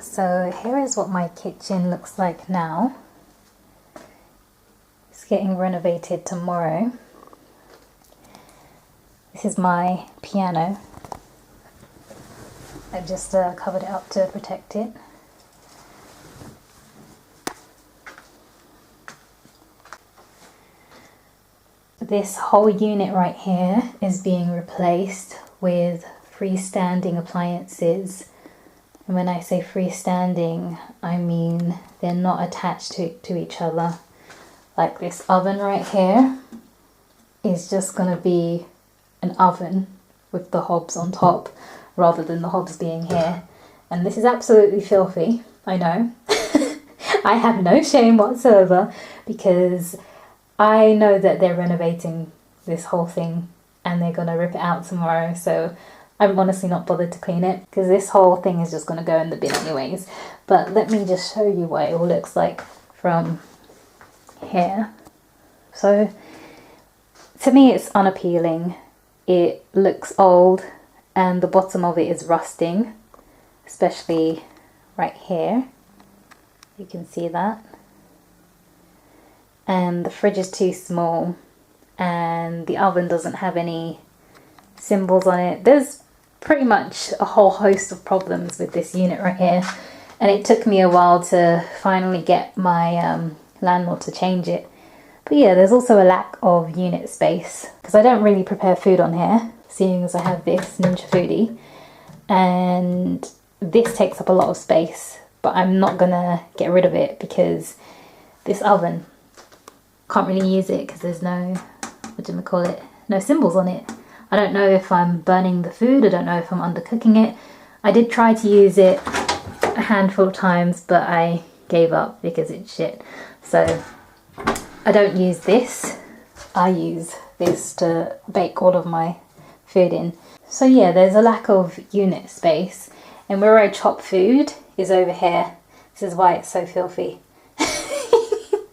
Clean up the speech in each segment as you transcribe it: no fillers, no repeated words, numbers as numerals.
So here is what my kitchen looks like now. It's getting renovated tomorrow. This is my piano. I just covered it up to protect it. This whole unit right here is being replaced with freestanding appliances. And when I say freestanding, I mean they're not attached to each other. Like this oven right here is just going to be an oven with the hobs on top rather than the hobs being here. And this is absolutely filthy, I know. I have no shame whatsoever because I know that they're renovating this whole thing and they're going to rip it out tomorrow. So I'm honestly not bothered to clean it because this whole thing is just going to go in the bin anyways. But let me just show you what it all looks like from here. So to me it's unappealing. It looks old and the bottom of it is rusting, especially right here. You can see that. And the fridge is too small and the oven doesn't have any symbols on it. There's pretty much a whole host of problems with this unit right here, and it took me a while to finally get my landlord to change it. But yeah, there's also a lack of unit space because I don't really prepare food on here, seeing as I have this Ninja Foodie, and this takes up a lot of space, but I'm not gonna get rid of it because this oven, can't really use it because there's no, no symbols on it. I don't know if I'm burning the food, I don't know if I'm undercooking it. I did try to use it a handful of times, but I gave up because it's shit. So I don't use this, I use this to bake all of my food in. So yeah, there's a lack of unit space, and where I chop food is over here. This is why it's so filthy.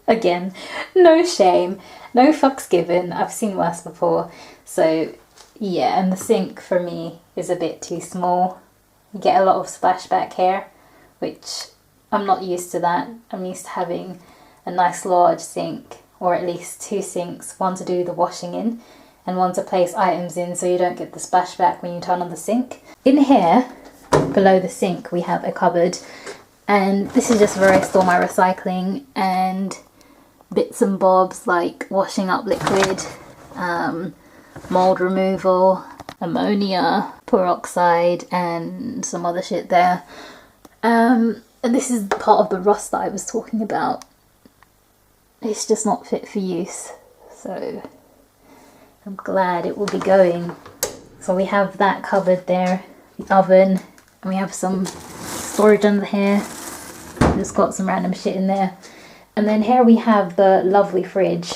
Again, no shame, no fucks given. I've seen worse before. So yeah, and the sink for me is a bit too small. You get a lot of splashback here, which I'm not used to that. I'm used to having a nice large sink, or at least two sinks, one to do the washing in and one to place items in so you don't get the splashback when you turn on the sink. In here, below the sink, we have a cupboard, and this is just where I store my recycling and bits and bobs like washing up liquid, mold removal, ammonia, peroxide, and some other shit there. And this is part of the rust that I was talking about. It's just not fit for use, so I'm glad it will be going. So we have that cupboard there, the oven, and we have some storage under here. Just got some random shit in there. And then here we have the lovely fridge.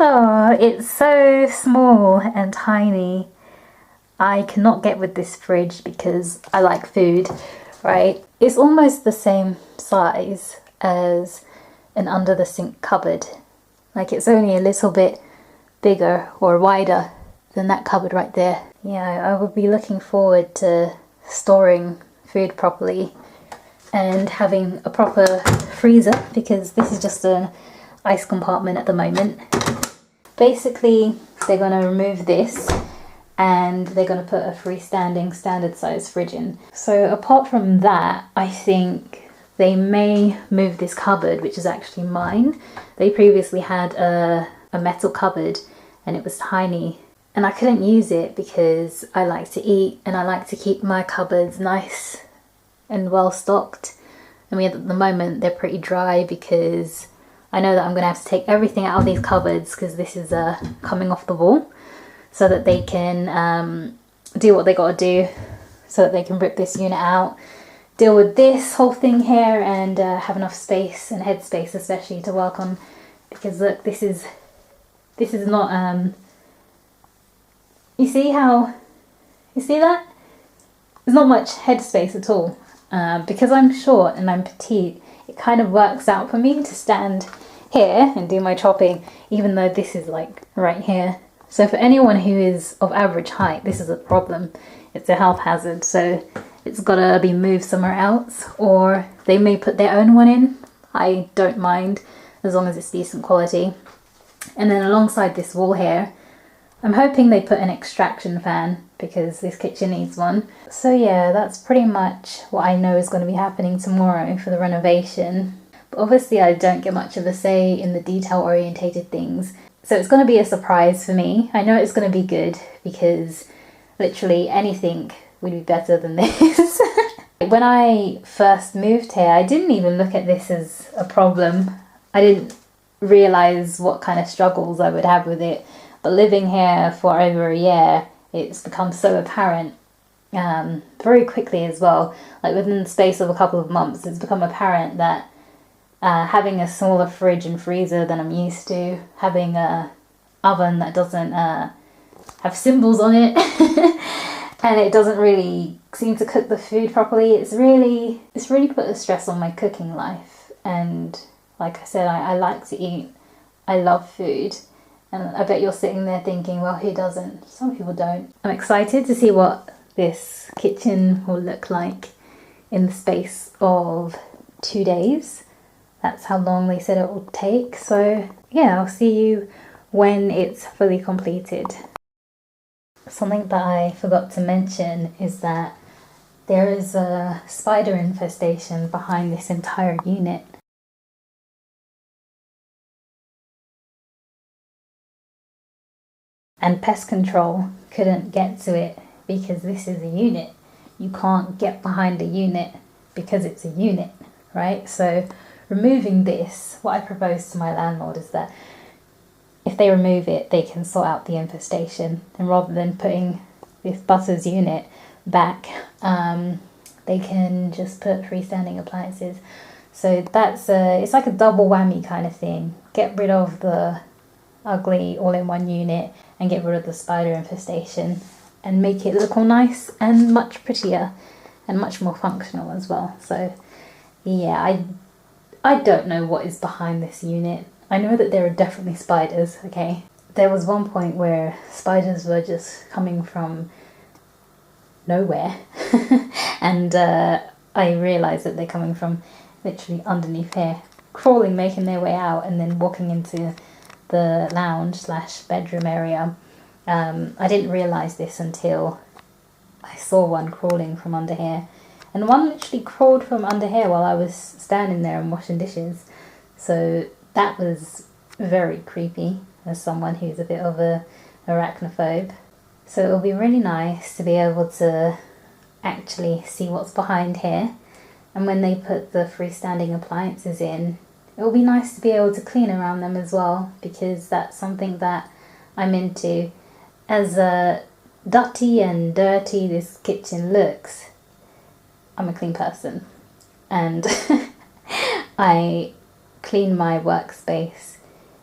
Oh, it's so small and tiny. I cannot get with this fridge because I like food, right? It's almost the same size as an under the sink cupboard. Like it's only a little bit bigger or wider than that cupboard right there. Yeah, I would be looking forward to storing food properly and having a proper freezer, because this is just an ice compartment at the moment. Basically, they're going to remove this and they're going to put a freestanding standard size fridge in. So apart from that, I think they may move this cupboard, which is actually mine. They previously had a metal cupboard and it was tiny, and I couldn't use it because I like to eat and I like to keep my cupboards nice and well stocked. I mean, at the moment they're pretty dry because I know that I'm going to have to take everything out of these cupboards because this is coming off the wall, so that they can do what they got to do, so that they can rip this unit out, deal with this whole thing here, and have enough space and headspace especially to work on. Because look, this is not you see that? There's not much headspace at all. Because I'm short and I'm petite, it kind of works out for me to stand here and do my chopping, even though this is like right here. So for anyone who is of average height, this is a problem. It's a health hazard, so it's gotta be moved somewhere else, or they may put their own one in. I don't mind, as long as it's decent quality. And then alongside this wall here, I'm hoping they put an extraction fan, because this kitchen needs one. So yeah, that's pretty much what I know is going to be happening tomorrow for the renovation. But obviously I don't get much of a say in the detail orientated things, so it's going to be a surprise for me. I know it's going to be good, because literally anything would be better than this. When I first moved here, I didn't even look at this as a problem. I didn't realise what kind of struggles I would have with it. But living here for over a year, it's become so apparent very quickly as well. Like within the space of a couple of months, it's become apparent that having a smaller fridge and freezer than I'm used to, having a oven that doesn't have symbols on it, and it doesn't really seem to cook the food properly, it's really put a stress on my cooking life. And like I said, I like to eat. I love food. And I bet you're sitting there thinking, well, who doesn't? Some people don't. I'm excited to see what this kitchen will look like in the space of 2 days. That's how long they said it will take. So yeah, I'll see you when it's fully completed. Something that I forgot to mention is that there is a spider infestation behind this entire unit. And pest control couldn't get to it because this is a unit. You can't get behind a unit because it's a unit, right? So removing this, what I propose to my landlord is that if they remove it, they can sort out the infestation. And rather than putting this Butters unit back, they can just put freestanding appliances. So that's it's like a double whammy kind of thing. Get rid of the ugly all-in-one unit and get rid of the spider infestation and make it look all nice and much prettier and much more functional as well. So yeah, I don't know what is behind this unit. I know that there are definitely spiders, okay? There was one point where spiders were just coming from nowhere and I realised that they're coming from literally underneath here, crawling, making their way out and then walking into the lounge slash bedroom area. I didn't realise this until I saw one crawling from under here, and one literally crawled from under here while I was standing there and washing dishes. So that was very creepy as someone who's a bit of a arachnophobe. So it'll be really nice to be able to actually see what's behind here, and when they put the freestanding appliances in, it'll be nice to be able to clean around them as well, because that's something that I'm into. As dutty and dirty this kitchen looks, I'm a clean person, and I clean my workspace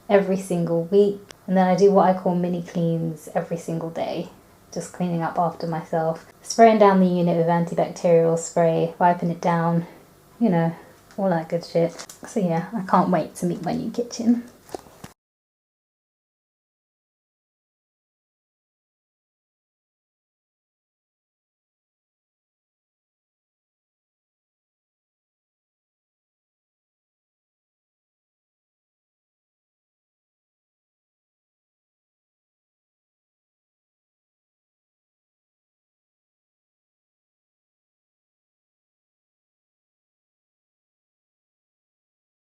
every single week, and then I do what I call mini cleans every single day, just cleaning up after myself, spraying down the unit with antibacterial spray, wiping it down, you know, all that good shit. So yeah, I can't wait to meet my new kitchen.